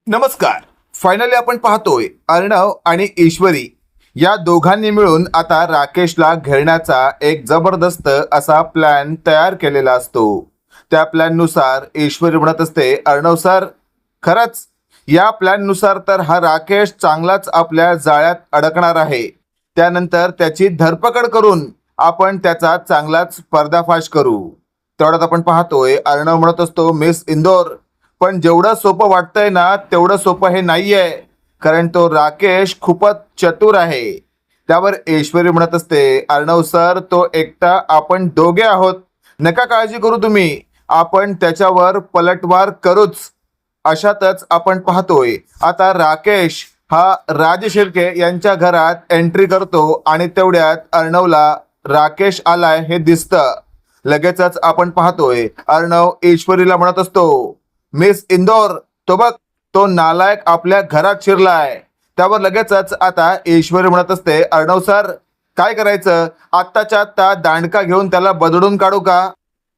नमस्कार. फायनली आपण पाहतोय अर्णव आणि ईश्वरी या दोघांनी मिळून आता राकेशला घेरण्याचा एक जबरदस्त असा प्लॅन तयार केलेला असतो. त्या प्लॅन नुसार ईश्वरी म्हणत असते, अर्णव सर, खरंच या प्लॅन नुसार तर हा राकेश चांगलाच आपल्या जाळ्यात अडकणार आहे. त्यानंतर त्याची धरपकड करून आपण त्याचा चांगलाच पर्दाफाश करू. तेवढ्यात आपण पाहतोय अर्णव म्हणत असतो, मिस इंदोर, पण जेवढं सोपं वाटतंय ना तेवढं सोपं हे नाहीये, कारण तो राकेश खूपच चतुर आहे. त्यावर ईश्वरी म्हणत असते, अर्णव सर, तो एकटा आपण दोघे आहोत, नका काळजी करू तुम्ही, आपण त्याच्यावर पलटवार करूच. अशातच आपण पाहतोय आता राकेश हा राज शिर्के यांच्या घरात एंट्री करतो आणि तेवढ्यात अर्णवला राकेश आलाय हे दिसतं. लगेचच आपण पाहतोय अर्णव ईश्वरीला म्हणत असतो, मिस इंदोर, तो बघ, तो नालायक आपल्या घरात शिरलाय. त्यावर लगेचच आता ईश्वरी म्हणत असते, अर्णव सर, काय करायचं, आत्ताच्या आत्ता दांडका घेऊन त्याला बदडून काढू का?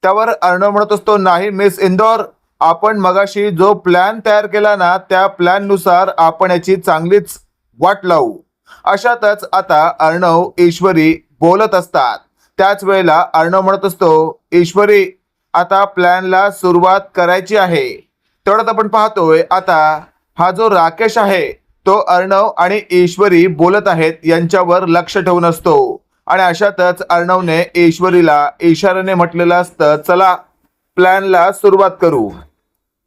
त्यावर अर्णव म्हणत असतो, नाही मिस इंदोर, आपण मगाशी जो प्लॅन तयार केला ना त्या प्लॅन नुसार आपण याची चांगलीच वाट लावू. अशातच आता अर्णव ईश्वरी बोलत असतात. त्याच वेळेला अर्णव म्हणत असतो, ईश्वरी, आता प्लॅनला सुरुवात करायची आहे. तेवढ्यात आपण पाहतोय आता हा जो राकेश आहे तो अर्णव आणि ईश्वरी बोलत आहेत यांच्यावर लक्ष ठेवून असतो. आणि अशातच अर्णवने ईश्वरीला इशाऱ्याने म्हटलेलं असतं, चला प्लॅनला सुरुवात करू.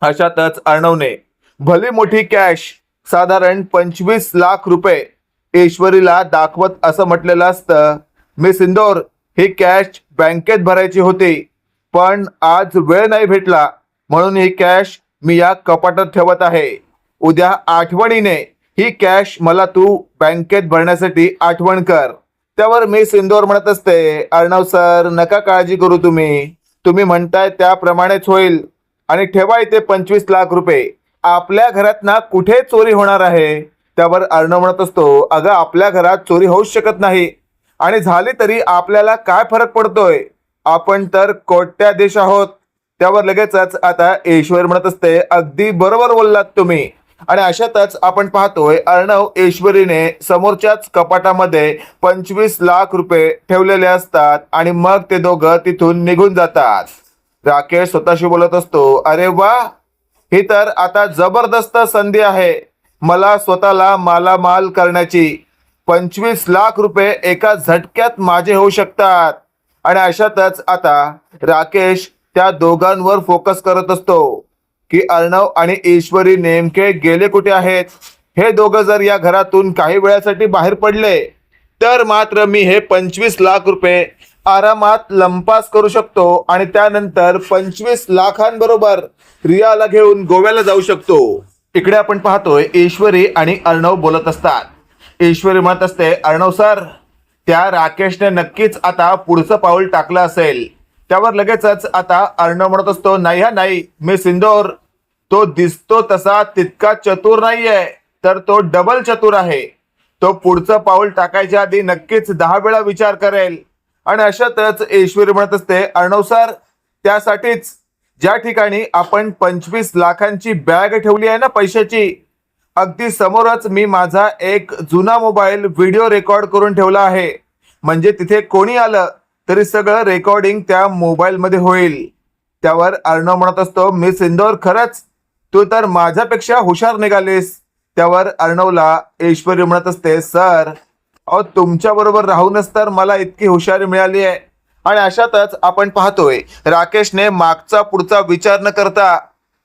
अशातच अर्णवने भली मोठी कॅश साधारण 25 लाख रुपये ईश्वरीला दाखवत असं म्हटलेलं असतं, मिस इंदोर, ही कॅश बँकेत भरायची होती, पण आज वेळ नाही भेटला, म्हणून ही कॅश मी या कपाटात ठेवत आहे. उद्या आठवणीने ही कॅश मला तू बँकेत भरण्यासाठी आठवण कर. त्यावर मिस इंदोर म्हणत असते, अर्णव सर, नका काळजी करू, तुम्ही म्हणताय त्याप्रमाणेच होईल. आणि ठेवा इथे 25 लाख रुपये. आपल्या घरात ना कुठे चोरी होणार आहे? त्यावर अर्णव म्हणत असतो, अगं, आपल्या घरात चोरी होऊच शकत नाही, आणि झाली तरी आपल्याला काय फरक पडतोय, आपण तर कोट्याधीश आहोत. त्यावर लगेचच आता ईश्वर म्हणत असते, अगदी बरोबर बोललात तुम्ही. आणि अशातच आपण पाहतोय अर्णव ईश्वरीने समोरच्याच कपाटामध्ये 25 लाख रुपये ठेवलेले असतात आणि मग ते दोघं तिथून निघून जातात. राकेश स्वतःशी बोलत असतो, अरे वा, ही तर आता जबरदस्त संधी आहे मला स्वतःला मालामाल करण्याची. 25 लाख रुपये एका झटक्यात माझे होऊ शकतात. आणि अशातच आता राकेश त्या दोघांवर फोकस करत असतो की अर्णव आणि ईश्वरी नेमके गेले कुठे आहेत. हे दोघं जर या घरातून काही वेळासाठी बाहेर पडले तर मात्र मी हे 25 लाख रुपये आरामात लंपास करू शकतो आणि त्यानंतर 25 लाखांबरोबर रियाला घेऊन गोव्याला जाऊ शकतो. इकडे आपण पाहतोय ईश्वरी आणि अर्णव बोलत असतात. ईश्वरी म्हणत असते, अर्णव सर, त्या राकेशने नक्कीच आता पुढचं पाऊल टाकलं असेल. त्यावर लगेचच आता अर्णव म्हणत असतो, नाही हा नाही मिस इंदोर, तो दिसतो तसा तितका चतुर नाहीये, तर तो डबल चतुर आहे. तो पुढचं पाऊल टाकायच्या आधी नक्कीच 10 वेळा विचार करेल. आणि अशातच ईश्वरी म्हणत असते, अर्णव सर, त्यासाठीच ज्या ठिकाणी आपण 25 लाखांची बॅग ठेवली आहे ना पैशाची, अगदी समोरच मी माझा एक जुना मोबाईल व्हिडिओ रेकॉर्ड करून ठेवला आहे, म्हणजे तिथे कोणी आलं तरी सगळं रेकॉर्डिंग त्या मोबाईलमध्ये होईल. त्यावर अर्णव म्हणत असतो, मिस इंदोर, खरंच तू तर माझ्यापेक्षा हुशार निघालीस. त्यावर अर्णवला ईश्वरी म्हणत असते, सर, अहो, तुमच्या बरोबर राहूनच तर मला इतकी हुशारी मिळाली आहे. आणि अशातच आपण पाहतोय राकेशने मागचा पुढचा विचार न करता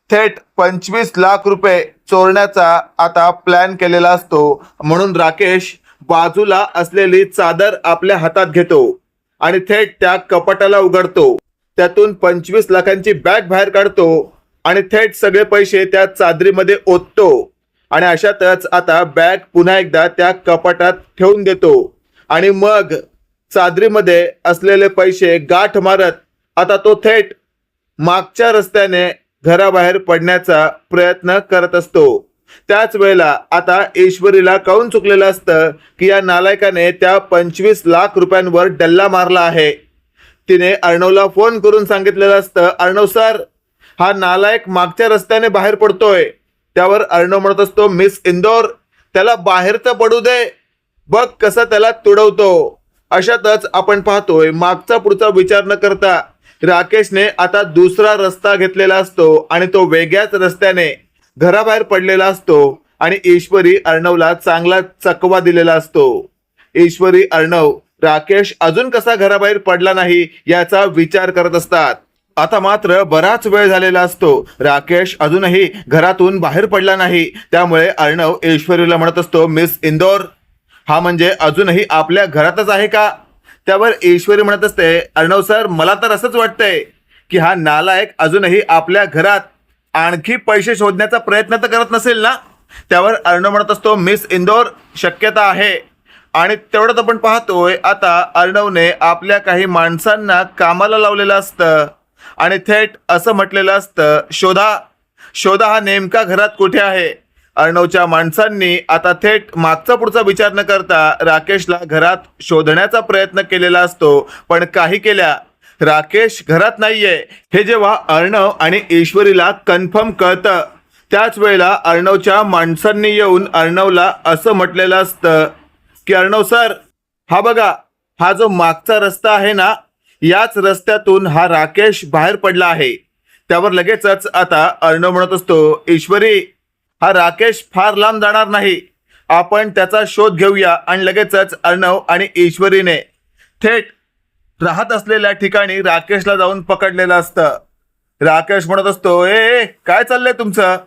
थेट 25 लाख रुपये चोरण्याचा आता प्लॅन केलेला असतो. म्हणून राकेश बाजूला असलेली चादर आपल्या हातात घेतो आणि थेट त्या कपाटाला उघडतो. त्यातून 25 लाखांची बॅग बाहेर काढतो आणि थेट सगळे पैसे त्या चादरीमध्ये ओततो. आणि अशातच आता बॅग पुन्हा एकदा त्या कपाटात ठेवून देतो आणि मग चादरीमध्ये असलेले पैसे गाठ मारत आता तो थेट मागच्या रस्त्याने घराबाहेर पडण्याचा प्रयत्न करत असतो. त्याच वेळेला आता ईश्वरीला कळून चुकलेलं असतं की या नालायकाने त्या 25 लाख रुपयांवर डल्ला मारला आहे. तिने अर्णवला फोन करून सांगितलेलं असतं, अर्णव सर, हा नालायक मागच्या रस्त्याने बाहेर पडतोय, त्यावर अर्णव म्हणत असतो, मिस इंदोर त्याला बाहेर तर पडू दे, बघ कसं त्याला तुडवतो. अशातच आपण पाहतोय मागचा पुढचा विचार न करता राकेशने आता दुसरा रस्ता घेतलेला असतो आणि तो वेगळ्याच रस्त्याने घराबाहेर पडलेला असतो आणि ईश्वरी अर्णवला चांगला चकवा दिलेला असतो. ईश्वरी अर्णव राकेश अजून कसा घराबाहेर पडला नाही याचा विचार करत असतात. आता मात्र बराच वेळ झालेला असतो. राकेश अजूनही घरातून बाहेर पडला नाही. त्यामुळे अर्णव ईश्वरीला म्हणत असतो, मिस इंदोर हा म्हणजे अजूनही आपल्या घरातच आहे का? त्यावर ईश्वरी म्हणत असते, अर्णव सर मला तर असंच वाटतंय की हा नालायक अजूनही आपल्या घरात आणखी पैसे शोधण्याचा प्रयत्न तर करत नसेल ना. त्यावर अर्णव म्हणत असतो, मिस इंदोर शक्यता आहे. आणि तेवढंच आपण पाहतोय आता अर्णवने आपल्या काही माणसांना कामाला लावलेलं असतं आणि थेट असं म्हटलेलं असतं, शोधा शोधा हा नेमका घरात कुठे आहे. अर्णवच्या माणसांनी आता थेट मागचा पुढचा विचार न करता राकेशला घरात शोधण्याचा प्रयत्न केलेला असतो. पण काही केल्या राकेश घरात नाहीये हे जेव्हा अर्णव आणि ईश्वरीला कन्फर्म कळतं, त्याच वेळेला अर्णवच्या माणसांनी येऊन अर्णवला असं म्हटलेलं असतं की अर्णव सर हा बघा, हा जो मागचा रस्ता आहे ना, याच रस्त्यातून हा राकेश बाहेर पडला आहे. त्यावर लगेचच आता अर्णव म्हणत असतो, ईश्वरी हा राकेश फार लांब जाणार नाही, आपण त्याचा शोध घेऊया. आणि लगेचच अर्णव आणि ईश्वरीने थेट राहत असलेल्या ठिकाणी राकेशला जाऊन पकडलेलं असतं. राकेश म्हणत असतो, ए काय चाललंय तुमचं,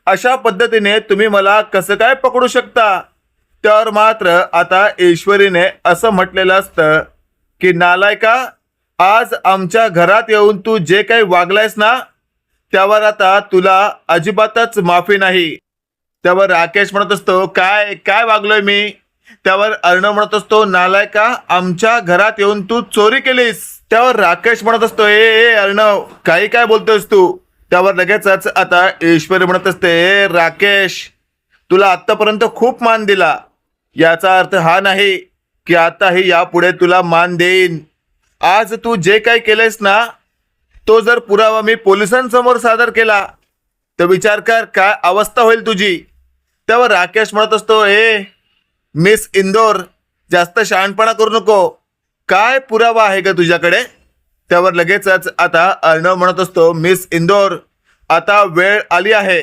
अशा पद्धतीने तुम्ही मला कसं काय पकडू शकता. त्यावर मात्र आता ईश्वरीने असं म्हटलेलं असतं की नालायका, आज आमच्या घरात येऊन तू जे काही वागलायस ना, त्यावर आता तुला अजिबातच माफी नाही. त्यावर राकेश म्हणत असतो, काय काय वागलोय मी. त्यावर अर्णव म्हणत असतो, नालायका आमच्या घरात येऊन तू चोरी केलीस. त्यावर राकेश म्हणत असतो, ए अर्णव काही काय बोलतोयस तू. त्यावर लगेचच आता ईश्वरी म्हणत असते, राकेश तुला आतापर्यंत खूप मान दिला, याचा अर्थ हा नाही की आताही यापुढे तुला मान देईन. आज तू जे काही केलंयस ना, तो जर पुरावा मी पोलिसांसमोर सादर केला तर विचार कर काय अवस्था होईल तुझी. त्यावर राकेश म्हणत असतो, मिस इंदोर जास्त शहाणपणा करू नको, काय पुरावा आहे का तुझ्याकडे. त्यावर लगेचच आता अर्णव म्हणत असतो, मिस इंदोर आता वेळ आली आहे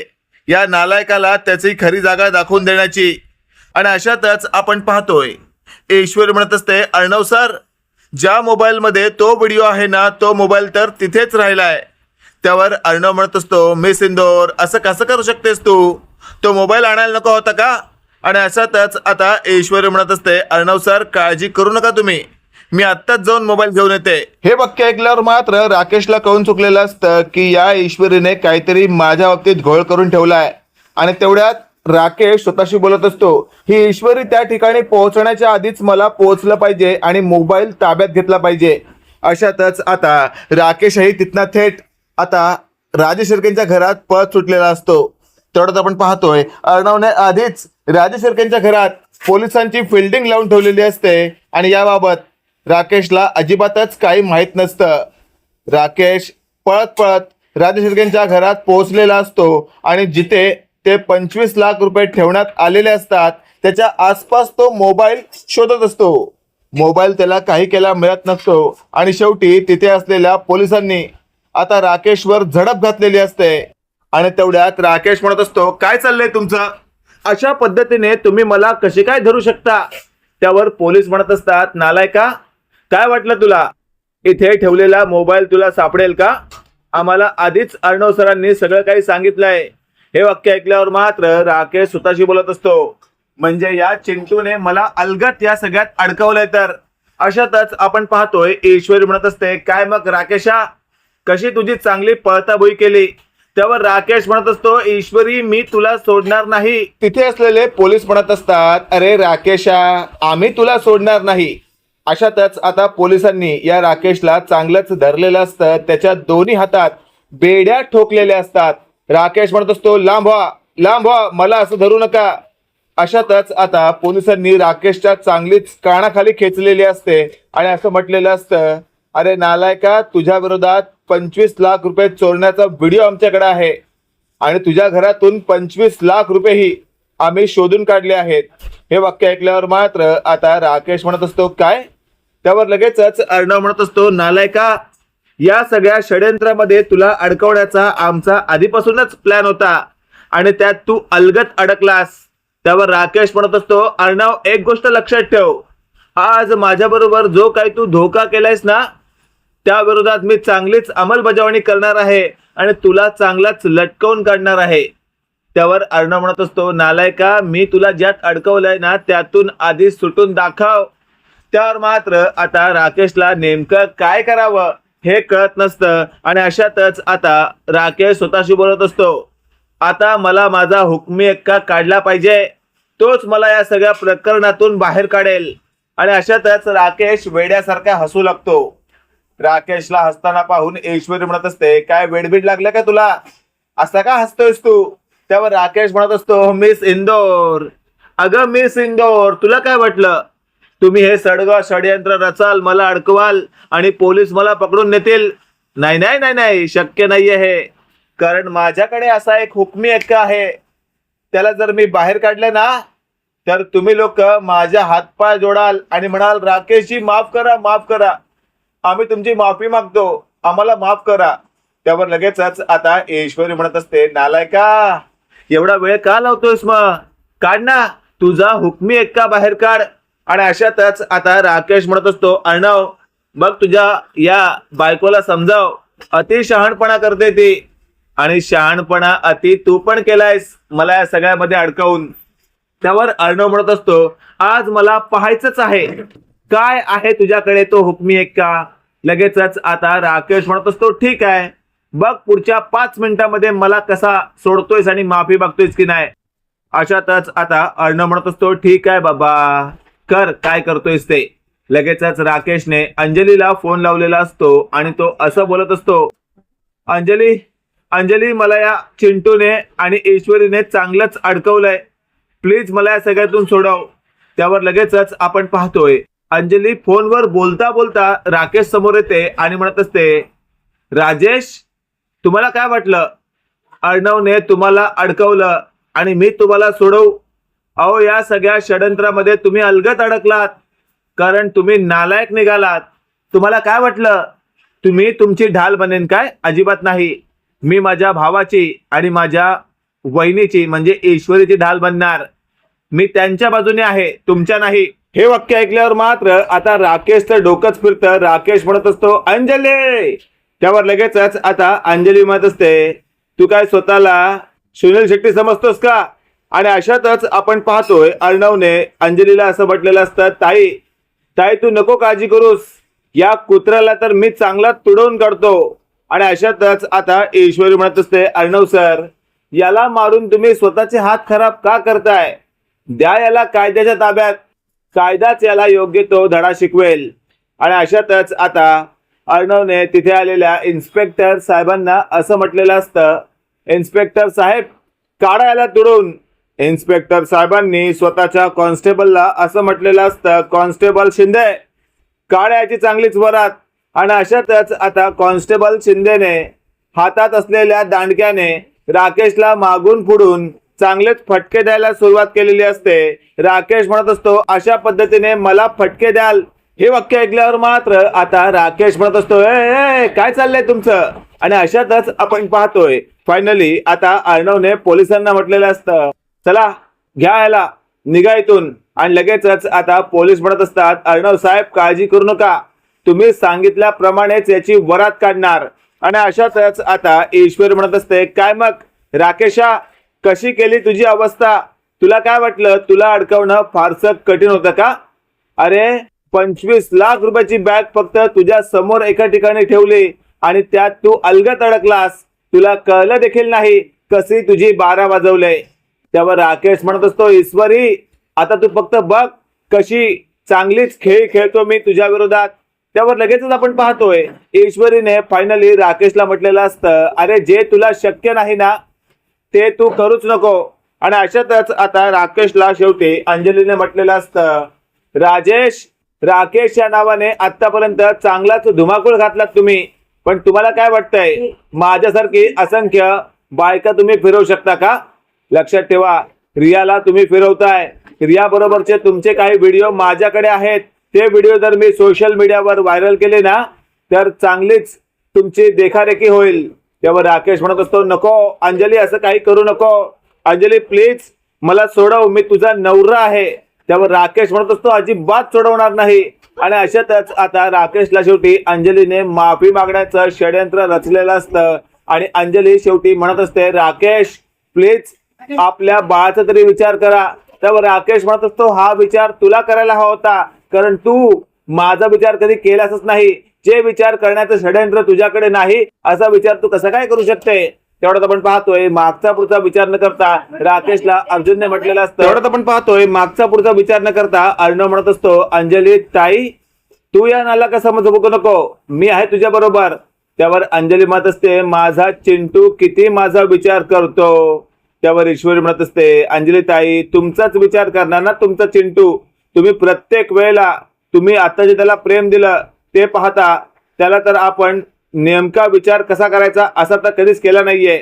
या नालायकाला त्याची खरी जागा दाखवून देण्याची. आणि अशातच आपण पाहतोय ईश्वरी म्हणत असते, अर्णव सर ज्या मोबाईलमध्ये तो व्हिडिओ आहे ना, तो मोबाईल तर तिथेच राहिलाय. त्यावर अर्णव म्हणत असतो, मिस इंदोर असं कसं करू शकतेस तू, तो मोबाईल आणायला नको होता का. आणि अशातच आता ईश्वरी म्हणत असते, अर्णव सर काळजी करू नका तुम्ही, मी आत्ताच जाऊन मोबाईल घेऊन येते. हे वाक्य ऐकल्यावर मात्र राकेशला कळून चुकलेलं असतं की या ईश्वरीने काहीतरी माझ्या बाबतीत घोळ करून ठेवलाय. आणि तेवढ्यात राकेश स्वतःशी बोलत असतो, ही ईश्वरी त्या ठिकाणी पोहोचण्याच्या आधीच मला पोहोचलं पाहिजे आणि मोबाईल ताब्यात घेतला पाहिजे. अशातच आता राकेशही तिथनं थेट आता राजेश शिर्केंच्या घरात पळत सुटलेला असतो. तेवढ्यात आपण पाहतोय अर्णवने आधीच राजेश शिर्केंच्या घरात पोलिसांची फिल्डिंग लावून ठेवलेली असते आणि याबाबत राकेशला अजिबातच काही माहीत नसतं. राकेश पळत पळत राजेश शिर्केंच्या घरात पोहोचलेला असतो आणि जिथे ते 25 लाख रुपये ठेवण्यात आलेले असतात त्याच्या आसपास तो मोबाईल शोधत असतो. मोबाईल त्याला काही केला मिळत नसतो आणि शेवटी तिथे असलेल्या पोलिसांनी आता राकेशवर झडप घातलेली असते. आणि तेवढ्यात राकेश म्हणत असतो, काय चाललंय तुमचं, अशा पद्धतीने तुम्ही मला कसे काय धरू शकता. त्यावर पोलीस म्हणत असतात, नालायका काय वाटलं तुला, इथे ठेवलेला मोबाईल तुला सापडेल का, आम्हाला आधीच अर्णव सरांनी सगळं काही सांगितलंय. हे वाक्य ऐकल्यावर मात्र राकेश स्वतःशी बोलत असतो, म्हणजे या चिंटूने मला अलगत या सगळ्यात अडकवलंय. तर अशातच आपण पाहतोय ईश्वरी म्हणत असते, काय मग राकेशा कशी तुझी चांगली पळताबोई केली. त्यावर राकेश म्हणत असतो, ईश्वरी मी तुला सोडणार नाही. तिथे असलेले पोलीस म्हणत असतात, अरे राकेशा आम्ही तुला सोडणार नाही. अशातच आता पोलिसांनी या राकेशला चांगलंच धरलेलं असतं, त्याच्या दोन्ही हातात बेड्या ठोकलेल्या असतात. राकेश म्हणत असतो, लांब व्हा मला असं धरू नका. अशातच आता पोलिसांनी राकेशच्या चांगलीच कानाखाली खेचलेली असते आणि असं म्हटलेलं असतं, अरे नालायका तुझ्या विरोधात 25 लाख रुपये चोरण्याचा व्हिडिओ आमच्याकडे आहे, आणि तुझ्या घरातून 25 लाख रुपयेही आम्ही शोधून काढले आहेत. हे वाक्य ऐकल्यावर मात्र आता राकेश म्हणत असतो काय? त्यावर लगेचच अर्णव म्हणत असतो नालायका, या सगळ्या षड्यंत्रामध्ये तुला अडकवण्याचा आमचा आधीपासूनच प्लॅन होता आणि त्यात तू अलगत अडकलास. त्यावर राकेश म्हणत असतो अर्णव, एक गोष्ट लक्षात ठेव, आज माझ्या बरोबर जो काही तू धोका केलायस ना त्या विरोधात मी चांगलीच अंमलबजावणी करणार आहे आणि तुला चांगलाच लटकवून काढणार आहे. त्यावर अर्णव म्हणत असतो नालायका, मी तुला ज्यात अडकवलंय ना त्यातून आधी सुटून दाखव. त्यावर मात्र आता राकेशला नेमकं काय करावं हे कळत नसतं आणि अशातच आता राकेश स्वतःशी बोलत असतो, आता मला माझा हुकमी एक्का काढला पाहिजे, तोच मला या सगळ्या प्रकरणातून बाहेर काढेल. आणि अशातच राकेश वेड्यासारखा हसू लागतो. राकेशला हसताना पाहून ऐश्वरी म्हणत असते काय वेडबीड लागलं का तुला, असा का हसतोयस तू? त्यावर राकेश म्हणत असतो मिस इंदोर, अगं मिस इंदोर, तुला काय वाटलं तुम्ही हे सडगा षडयंत्र रचाल, मला अडकवाल आणि पोलीस मला पकडून नेतील? नाही नाही नाही नाही, शक्य नाहीये हे, कारण माझ्याकडे असा एक हुकमी एक्का आहे. त्याला जर मी बाहेर काढले ना तर तुम्ही लोक माझ्या हातपाय जोडाल आणि म्हणाल राकेशजी माफ करा, माफ करा, आम्ही तुमची माफी मागतो, आम्हाला माफ करा. त्यावर लगेचच आता ऐश्वरी म्हणत असते नालायका, एवढा वेळ का लावतोयस, मग काढ ना तुझा हुकमी एक्का बाहेर काढ. आणि अशातच आता राकेश म्हणत असतो अर्णव, बघ तुझ्या या बायकोला समजाव, अति शहाणपणा करते ती आणि शहाणपणा अति तू पण केलायस मला या सगळ्यामध्ये अडकवून. त्यावर अर्णव म्हणत असतो आज मला पाहायचंच आहे काय आहे तुझ्याकडे तो हुकमी एक्का. लगेचच आता राकेश म्हणत असतो ठीक आहे, बघ पुढच्या 5 मिनिटांमध्ये मला कसा सोडतोयस आणि माफी मागतोयस की नाही. अशातच आता अर्णव म्हणत असतो ठीक आहे बाबा, कर काय करतोयस ते. लगेचच राकेशने अंजलीला फोन लावलेला असतो आणि तो असं बोलत असतो अंजली, अंजली, मला या चिंटूने आणि ऐश्वरीने चांगलंच अडकवलंय, प्लीज मला या सगळ्यातून सोडव. त्यावर लगेचच आपण पाहतोय अंजली फोनवर बोलता बोलता राकेश समोर येते आणि म्हणत असते राजेश, तुम्हाला काय वाटलं अर्णवने तुम्हाला अडकवलं आणि मी तुम्हाला सोडवू? अहो या सगळ्या षडयंत्रामध्ये तुम्ही अलगत अडकलात कारण तुम्ही नालायक निघालात. तुम्हाला काय वाटलं तुम्ही तुमची ढाल बनेन काय? अजिबात नाही, मी माझ्या भावाची आणि माझ्या वहिनीची म्हणजे ऐश्वरीची ढाल बनणार. मी त्यांच्या बाजूने आहे, तुमच्या नाही. हे वाक्य ऐकल्यावर मात्र आता राकेशचं डोकंच फिरतं. राकेश म्हणत असतो अंजली. त्यावर लगेचच आता अंजली म्हणत असते तू काय स्वतःला सुनील शेट्टी समजतोस का? आणि अशातच आपण पाहतोय अर्णवने अंजलीला असं म्हटलेलं असतं ताई, ताई तू नको काळजी करूस, या कुत्र्याला तर मी चांगला तुडवून काढतो. आणि अशातच आता ऐश्वरी म्हणत असते अर्णव सर, याला मारून तुम्ही स्वतःचे हात खराब का करताय? द्या याला कायद्याच्या ताब्यात, कायदाच याला योग्य तो धडा शिकवेल. आणि अशातच आता अर्णवने तिथे आलेल्या इन्स्पेक्टर साहेबांना असं म्हटलेलं असतं इन्स्पेक्टर साहेब काढा याला तुडून. इन्स्पेक्टर साहेबांनी स्वतःच्या कॉन्स्टेबलला असं म्हटलेलं असतं कॉन्स्टेबल शिंदे काढा याची चांगलीच वरात. आणि अशातच आता कॉन्स्टेबल शिंदेने हातात असलेल्या दांडक्याने राकेशला मागून पुढून चांगलेच फटके द्यायला सुरुवात केलेली असते. राकेश म्हणत असतो अशा पद्धतीने मला फटके द्याल? हे वाक्य ऐकल्यावर मात्र आता राकेश म्हणत असतो ए काय चाललंय तुमचं? आणि अशातच आपण पाहतोय फायनली आता अर्णवने पोलिसांना म्हटलेलं असतं चला घ्या याला, निघा इथून. आणि लगेचच आता पोलीस म्हणत असतात अर्णव साहेब काळजी करू नका, तुम्ही सांगितल्याप्रमाणेच याची वरात काढणार. आणि अशातच आता ईश्वर म्हणत असते काय मग राकेशा, कशी केली तुझी अवस्था? तुला काय वाटलं तुला अडकवणं फारसं कठीण होतं का? अरे 25 लाख रुपयाची बॅग फक्त तुझ्या समोर एका ठिकाणी ठेवली आणि त्यात तू अलगत अडकलास, तुला कळलं देखील नाही कशी तुझी 12 वाजवले. त्यावर राकेश म्हणत असतो ईश्वरी आता तू फक्त बघ कशी चांगलीच खेळ खेळतो मी तुझ्या विरोधात. त्यावर लगेचच आपण पाहतोय ईश्वरीने फायनली राकेशला म्हटलेलं असतं अरे जे तुला शक्य नाही ना ते तू करूच नको. आणि अशातच आता राकेशला शेवटी अंजलीने म्हटलेलं असतं राजेश, राकेश या नावाने आतापर्यंत चांगलाच धुमाकूळ घातलात तुम्ही, पण तुम्हाला काय वाटतंय माझ्यासारखी असंख्य बायका तुम्ही फिरवू शकता का? लक्षात ठेवा, रियाला तुम्ही फिरवताय. रिया बरोबरचे तुमचे काही व्हिडिओ माझ्याकडे आहेत. ते व्हिडिओ जर मी सोशल मीडियावर व्हायरल केले ना तर चांगलीच तुमची देखारेखी होईल. तेव्हा राकेश म्हणत असतो, नको अंजली, असं काही करू नको. अंजली प्लीज मला सोडव, मी तुझा नवरा आहे. तेव्हा राकेश म्हणत असतो, अजिबात सोडवणार नाही. आणि अशातच आता राकेशला शेवटी अंजलीने माफी मागण्याचं षडयंत्र रचलेलं असतं. आणि अंजली शेवटी म्हणत असते, राकेश प्लीज आपल्या बाळाचा तरी विचार करा. तेव्हा राकेश म्हणत असतो, हा विचार तुला करायला हवा होता, कारण तू माझा विचार कधी केलाच नाही. जे विचार करण्याचं षडयंत्र तुझ्याकडे नाही असा विचार तू कसा काय करू शकते? तेवढ्यात आपण पाहतोय मागचा पुढचा विचार न करता राकेशला अर्जुनने म्हटलेलं असतं. तेवढ्यात आपण पाहतोय मागचा पुढचा विचार न करता अर्णव म्हणत असतो, अंजली ताई तू या नाला का समज बघू नको, मी आहे तुझ्या बरोबर. त्यावर अंजली म्हणत असते, माझा चिंटू किती माझा विचार करतो. त्यावर ईश्वरी म्हणत असते, अंजली ताई तुमचाच विचार करणार ना तुमचा चिंटू. तुम्ही प्रत्येक वेळेला तुम्ही आता जे त्याला प्रेम दिलं ते पाहता, त्याला तर आपण नेमका विचार कसा करायचा असा तर कधीच केला नाहीये.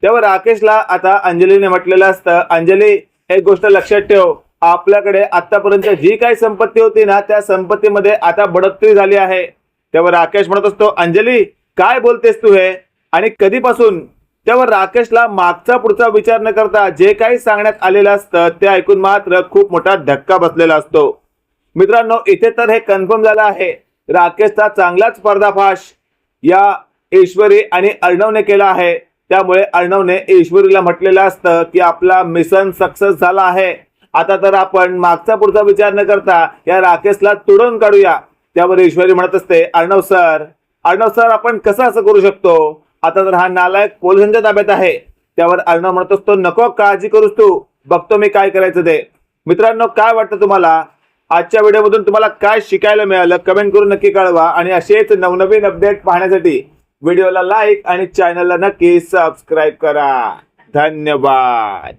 तेव्हा राकेशला आता अंजलीने म्हटलेलं असतं, अंजली एक गोष्ट लक्षात ठेव, आपल्याकडे आतापर्यंत जी काही संपत्ती होती ना त्या संपत्तीमध्ये आता बढोतरी झाली आहे. तेव्हा राकेश म्हणत असतो, अंजली काय बोलतेस तू हे आणि कधीपासून? तेव्हा राकेशला मागचा पुढचा विचार न करता जे काही सांगण्यात आलेलं असतं ते ऐकून मात्र खूप मोठा धक्का बसलेला असतो. मित्रांनो, इथे तर हे कन्फर्म झालं आहे, राकेशचा चांगलाच पर्दाफाश या ईश्वरी आणि अर्णवने केला आहे. त्यामुळे अर्णवने ईश्वरीला म्हटलेलं असतं की आपला मिशन सक्सेस झाला आहे. आता तर आपण मागचा पुढचा विचार न करता या राकेशला तुडून काढूया. त्यावर ईश्वरी म्हणत असते, अर्णव सर आपण कसं असं करू शकतो? आता तर हा नालायक पोलिसांच्या ताब्यात आहे. त्यावर अर्णव म्हणत असतो, नको काळजी करूस तू, बघतो मी काय करायचं ते. मित्रांनो, काय वाटतं तुम्हाला? आजच्या व्हिडिओमधून तुम्हाला काय शिकायला मिळालं कमेंट करून नक्की कळवा. आणि असेच नवनवीन अपडेट पाहण्यासाठी व्हिडिओला लाईक आणि चॅनलला नक्की सबस्क्राईब करा. धन्यवाद.